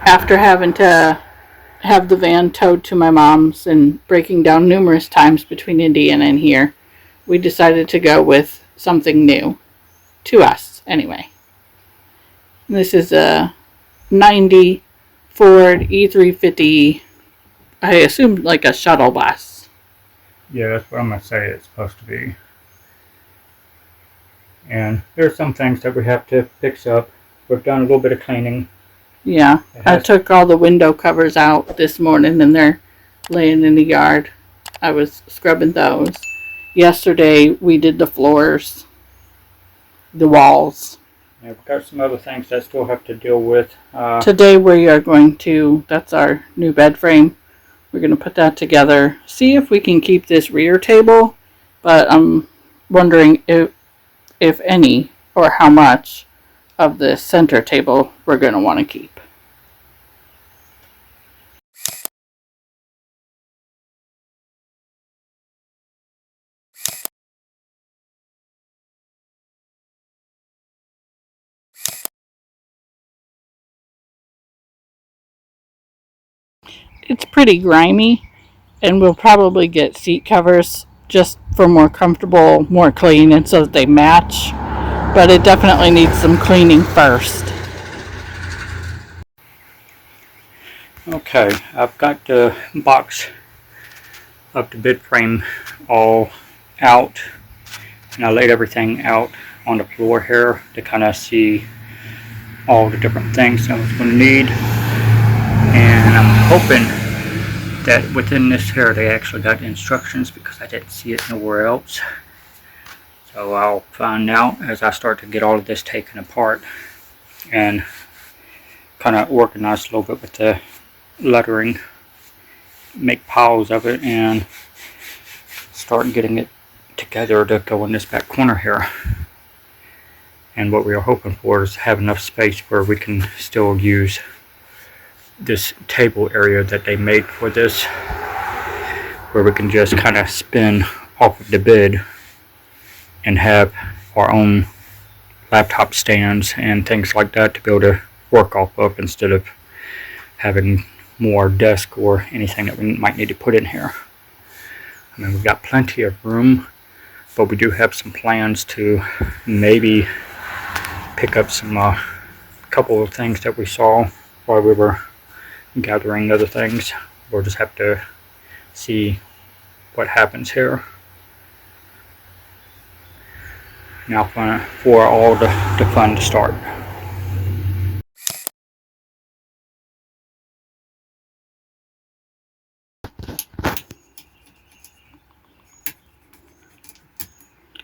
after having to have the van towed to my mom's and breaking down numerous times between Indiana and here, we decided to go with something new. To us, anyway. This is a 90 Ford E350, I assume like a shuttle bus. Yeah, that's what I'm going to say it's supposed to be. And there's some things that we have to fix up. We've done a little bit of cleaning. Yeah, I took all the window covers out this morning and they're laying in the yard. I was scrubbing those. Yesterday we did the floors, the walls. Yeah, we've got some other things that I still have to deal with. Today we are going to, that's our new bed frame. We're going to put that together. See if we can keep this rear table, but I'm wondering if any or how much of the center table we're going to want to keep. It's pretty grimy, and we'll probably get seat covers just for more comfortable, more clean, and so that they match. But it definitely needs some cleaning first. Okay, I've got the box of the bed frame all out, and I laid everything out on the floor here to kind of see all the different things I was going to need. And I'm hoping that within this here they actually got instructions, because I didn't see it nowhere else. So I'll find out as I start to get all of this taken apart and kind of organize a little bit with the lettering, make piles of it, and start getting it together to go in this back corner here. And what we are hoping for is have enough space where we can still use this table area that they made for this, where we can just kind of spin off of the bed and have our own laptop stands and things like that to be able to work off of, instead of having more desk or anything that we might need to put in here. I mean, we've got plenty of room, but we do have some plans to maybe pick up some couple of things that we saw while we were gathering other things. We'll just have to see what happens here. Now for all the fun to start.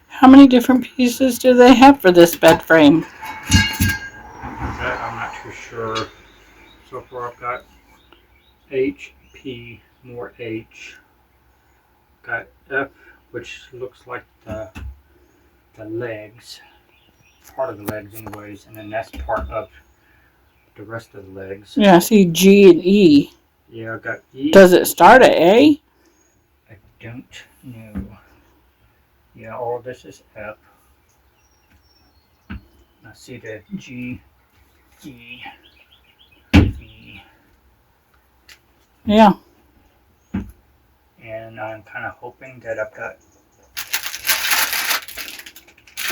How many different pieces do they have for this bed frame? I'm not too sure. So far I've got H, P, more H. Got F, which looks like the legs, part of the legs anyways, and then that's part of the rest of the legs. Yeah, I see G and E. Yeah, I got E. Does it start at A? I don't know. Yeah, all of this is F. I see the G, E, V. Yeah. And I'm kind of hoping that I've got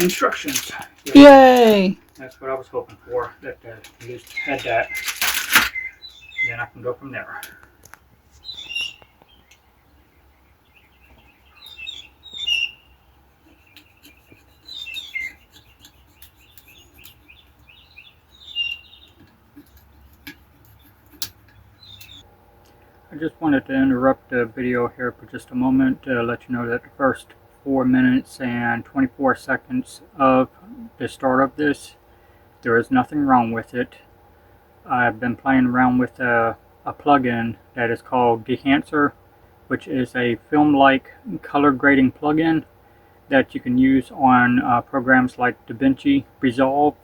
instructions. Yay! That's what I was hoping for, that at least had that. Then I can go from there. I just wanted to interrupt the video here for just a moment to let you know that the first 4 minutes and 24 seconds of the start of this, there is nothing wrong with it. I've been playing around with a plugin that is called Dehancer, which is a film-like color grading plugin that you can use on programs like DaVinci Resolve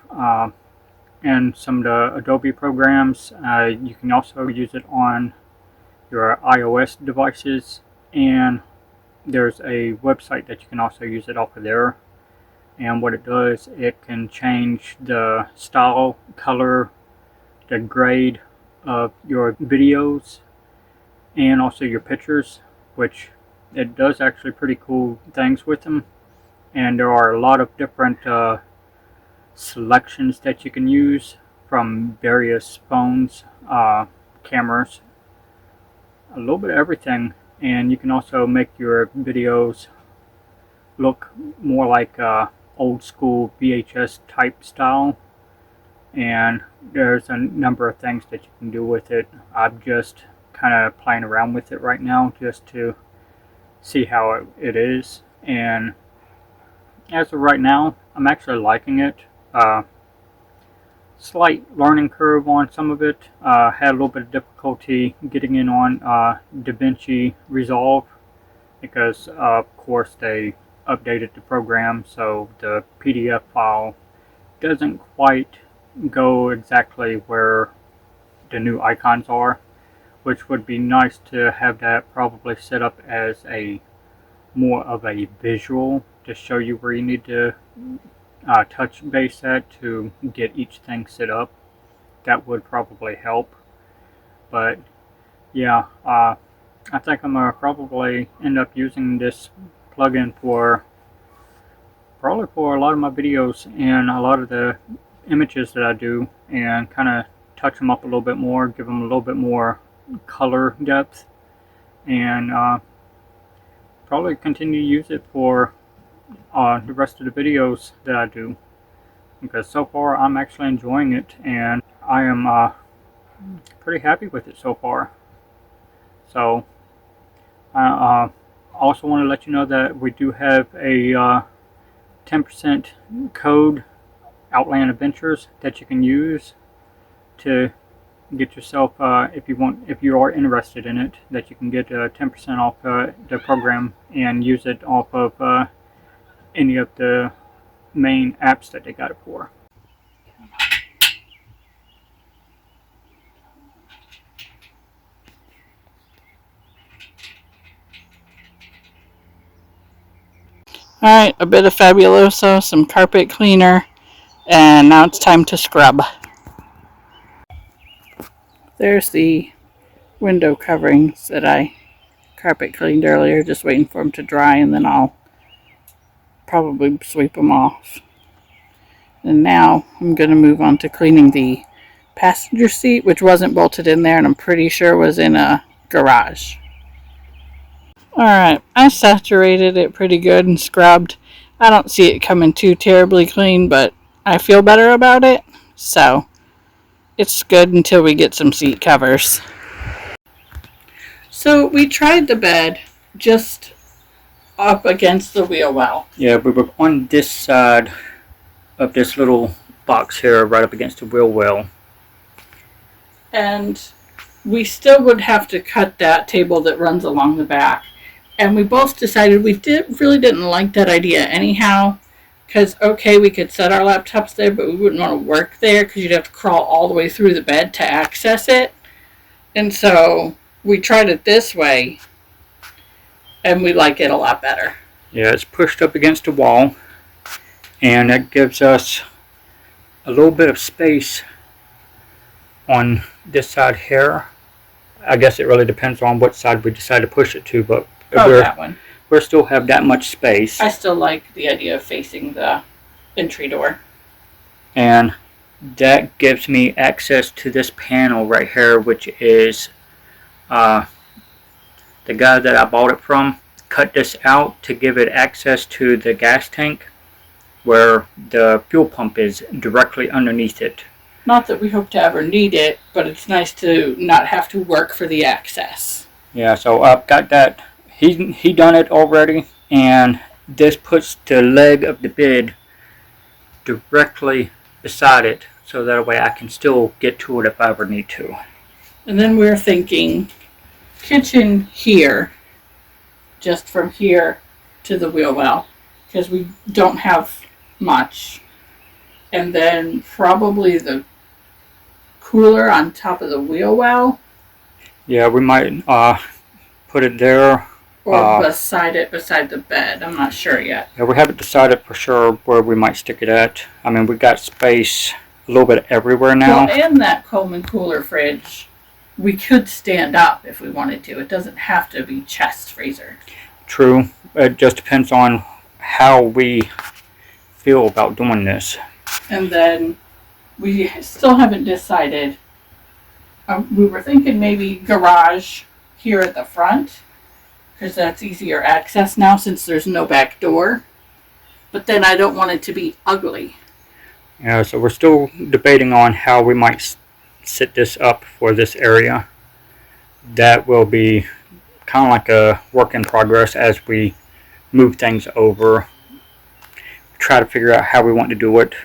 and some of the Adobe programs. You can also use it on your iOS devices, and there's a website that you can also use it off of there. And what it does, it can change the style, color, the grade of your videos and also your pictures, which it does actually pretty cool things with them. And there are a lot of different selections that you can use from various phones, cameras, a little bit of everything. And you can also make your videos look more like old school VHS type style, and there's a number of things that you can do with it. I'm just kind of playing around with it right now just to see how it is, and as of right now I'm actually liking it. Slight learning curve on some of it. Had a little bit of difficulty getting in on DaVinci Resolve because of course they updated the program, so the PDF file doesn't quite go exactly where the new icons are, which would be nice to have that probably set up as a more of a visual to show you where you need to touch base at to get each thing set up. That would probably help. But yeah, I think I'm gonna probably end up using this plugin for probably for a lot of my videos and a lot of the images that I do, and kind of touch them up a little bit more, give them a little bit more color depth, and probably continue to use it for the rest of the videos that I do, because so far I'm actually enjoying it and I am pretty happy with it so far. So I also want to let you know that we do have a 10% code, Outland Adventures, that you can use to get yourself, if you are interested in it, that you can get 10% off the program and use it off of any of the main apps that they got it for. Alright, a bit of Fabuloso, some carpet cleaner, and now it's time to scrub. There's the window coverings that I carpet cleaned earlier, just waiting for them to dry, and then I'll probably sweep them off. And now I'm going to move on to cleaning the passenger seat, which wasn't bolted in there and I'm pretty sure was in a garage. Alright, I saturated it pretty good and scrubbed. I don't see it coming too terribly clean, but I feel better about it, so it's good until we get some seat covers. So we tried the bed just up against the wheel well. Yeah, we were on this side of this little box here, right up against the wheel well. And we still would have to cut that table that runs along the back. And we both decided we really didn't like that idea anyhow. Because, okay, we could set our laptops there, but we wouldn't want to work there because you'd have to crawl all the way through the bed to access it. And so we tried it this way, and we like it a lot better. Yeah, it's pushed up against the wall, and that gives us a little bit of space on this side here. I guess it really depends on what side we decide to push it to, but that one. We still have that much space. I still like the idea of facing the entry door. And that gives me access to this panel right here, which is the guy that I bought it from cut this out to give it access to the gas tank, where the fuel pump is directly underneath it. Not that we hope to ever need it, but it's nice to not have to work for the access. Yeah, so I've got that. He done it already, and this puts the leg of the bed directly beside it, so that way I can still get to it if I ever need to. And then we're thinking kitchen here, just from here to the wheel well, because we don't have much. And then probably the cooler on top of the wheel well. Yeah, we might put it there. Or beside the bed. I'm not sure yet. Yeah, we haven't decided for sure where we might stick it at. I mean, we got space a little bit everywhere now. Well, and that Coleman cooler fridge, we could stand up if we wanted to. It doesn't have to be chest freezer. True. It just depends on how we feel about doing this. And then we still haven't decided. We were thinking maybe garage here at the front, because that's easier access now since there's no back door. But then I don't want it to be ugly. Yeah, so we're still debating on how we might set this up for this area. That will be kind of like a work in progress as we move things over. Try to figure out how we want to do it.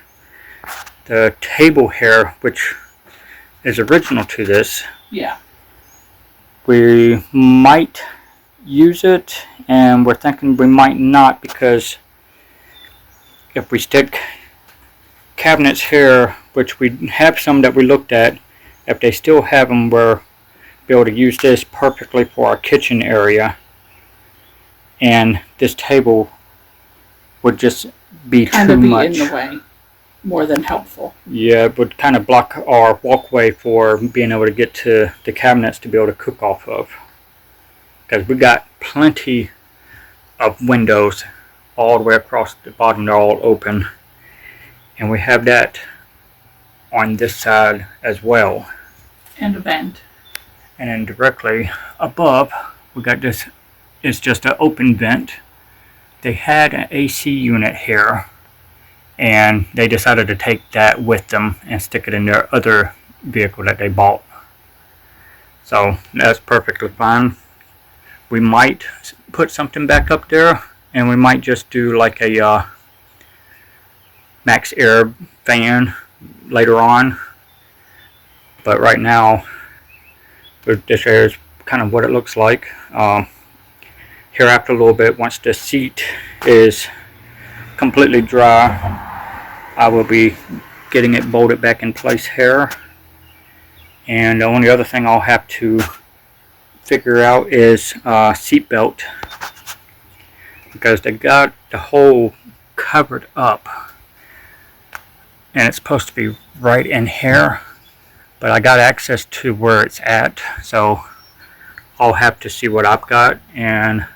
The table here, which is original to this, Yeah. we might use it, and we're thinking we might not, because if we stick cabinets here, which we have some that we looked at, if they still have them, we're be able to use this perfectly for our kitchen area, and this table would just be too much. In the way, more than helpful. Yeah, it would kind of block our walkway for being able to get to the cabinets to be able to cook off of, because we got plenty of windows all the way across the bottom. They're all open, and we have that on this side as well, And a vent. and then directly above we got this. It's just an open vent. They had an AC unit here, and they decided to take that with them and stick it in their other vehicle that they bought. So that's perfectly fine. We might put something back up there, and we might just do like a max air fan later on. But right now, this here is kind of what it looks like. Here after a little bit, once the seat is completely dry, I will be getting it bolted back in place here. And the only other thing I'll have to figure out is seat belt, because they got the hole covered up, and it's supposed to be right in here, but I got access to where it's at, so I'll have to see what I've got and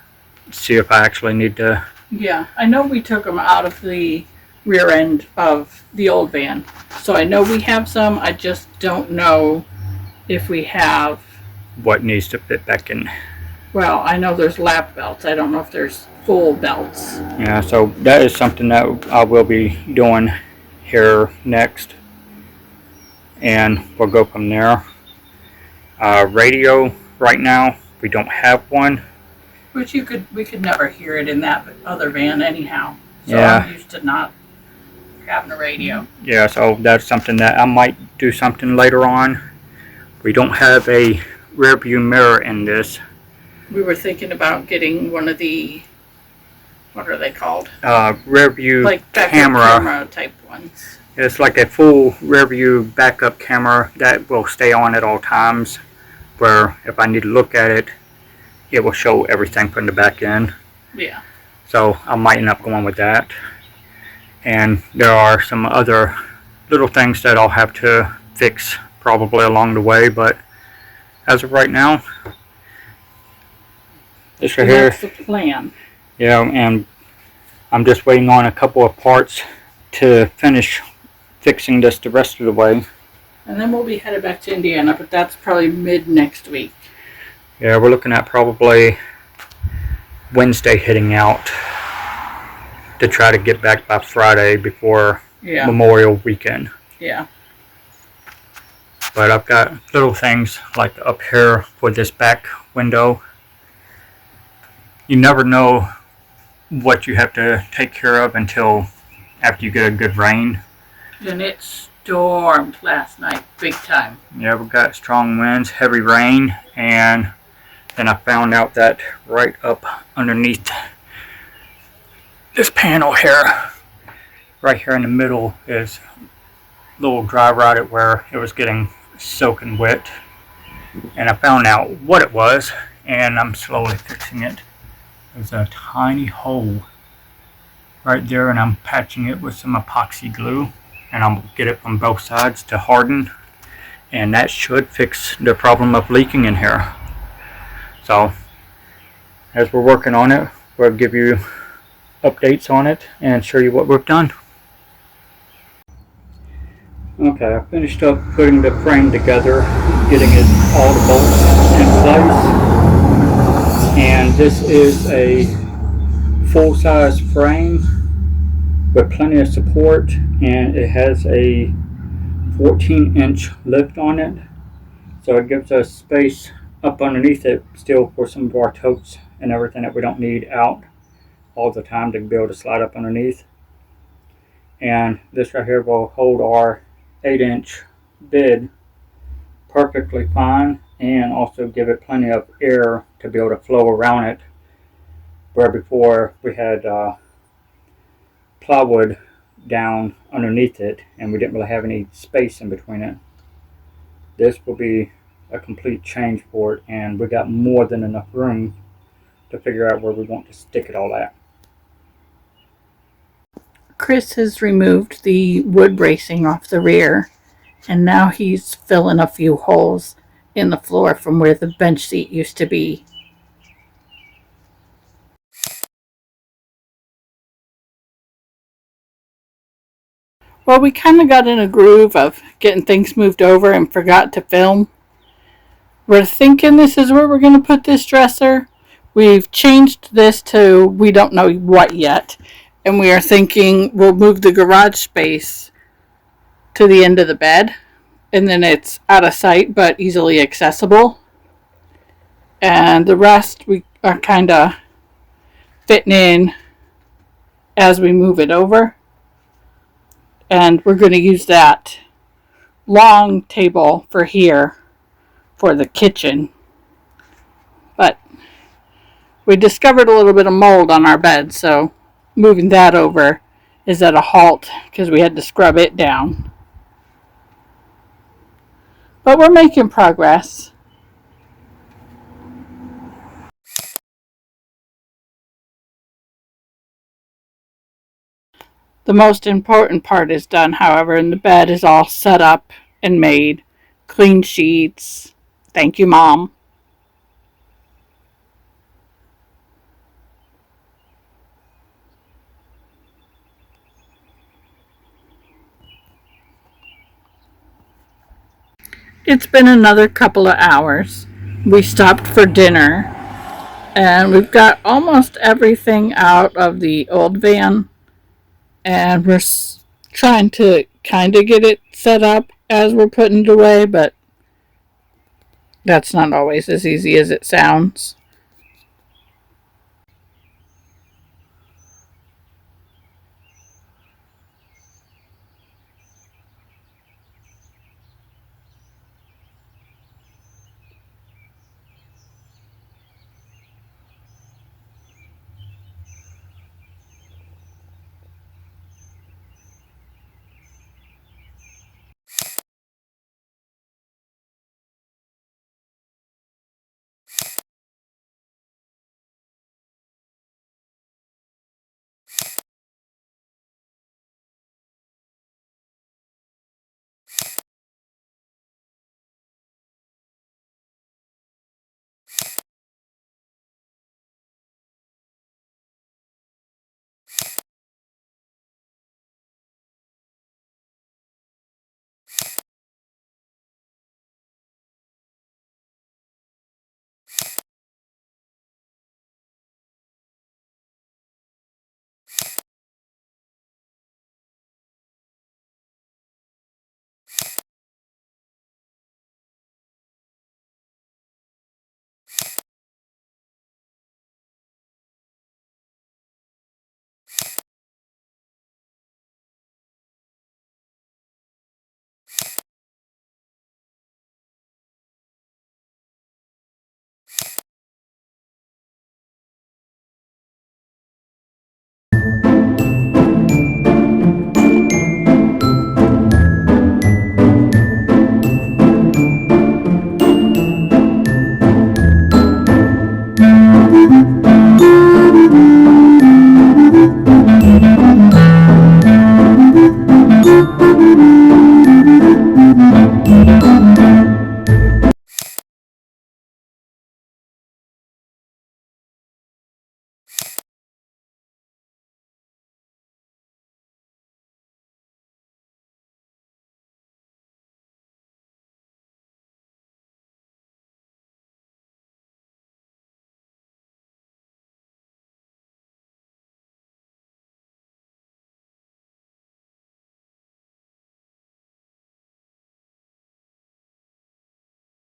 see if I actually need to. Yeah, I know we took them out of the rear end of the old van, so I know we have some. I just don't know if we have What needs to fit back in. Well, I know there's lap belts. I don't know if there's full belts. Yeah, so that is something that I will be doing here next, and we'll go from there. Radio, right now we don't have one. Which we could never hear it in that other van anyhow. So Yeah. I'm used to not having a radio. Yeah, so that's something that I might do something later on. We don't have a rear view mirror in this. We were thinking about getting one of the, what are they called? Rear view Like backup camera type ones. It's like a full rear view backup camera that will stay on at all times, where if I need to look at it, it will show everything from the back end. Yeah. So I might end up going with that. And there are some other little things that I'll have to fix probably along the way, but as of right now, this right here. That's the plan. Yeah, and I'm just waiting on a couple of parts to finish fixing this the rest of the way. And then we'll be headed back to Indiana, but that's probably mid next week. Yeah, we're looking at probably Wednesday hitting out to try to get back by Friday before Memorial weekend. Yeah. But I've got little things like up here for this back window. You never know what you have to take care of until after you get a good rain. And it stormed last night, big time. Yeah, we got strong winds, heavy rain, and then I found out that right up underneath this panel here, right here in the middle, is a little dry rotted where it was getting soaking wet. And I found out what it was, and I'm slowly fixing it. There's a tiny hole right there, and I'm patching it with some epoxy glue. and I'm going to get it from both sides to harden, and that should fix the problem of leaking in here. So as we're working on it, we'll give you updates on it and show you what we've done. Okay, I finished up putting the frame together, getting it all the bolts in place, and this is a full-size frame with plenty of support, and it has a 14-inch lift on it, so it gives us space up underneath it still for some of our totes and everything that we don't need out all the time to be able to slide up underneath. And this right here will hold our 8-inch bed perfectly fine, and also give it plenty of air to be able to flow around it, where before we had plywood down underneath it and we didn't really have any space in between it. This will be a complete change for it, and we got more than enough room to figure out where we want to stick it all at. Chris has removed the wood bracing off the rear, and now he's filling a few holes in the floor from where the bench seat used to be. Well, we kind of got in a groove of getting things moved over and forgot to film. We're thinking this is where we're going to put this dresser. We've changed this to we don't know what yet, and we are thinking we'll move the garage space to the end of the bed, and then it's out of sight but easily accessible. And the rest we are kind of fitting in as we move it over. And we're going to use that long table for here for the kitchen. But we discovered a little bit of mold on our bed, so moving that over is at a halt because we had to scrub it down. But we're making progress. The most important part is done, however, and the bed is all set up and made. Clean sheets. Thank you, Mom. It's been another couple of hours. We stopped for dinner, and we've got almost everything out of the old van, and we're trying to kind of get it set up as we're putting it away, but that's not always as easy as it sounds.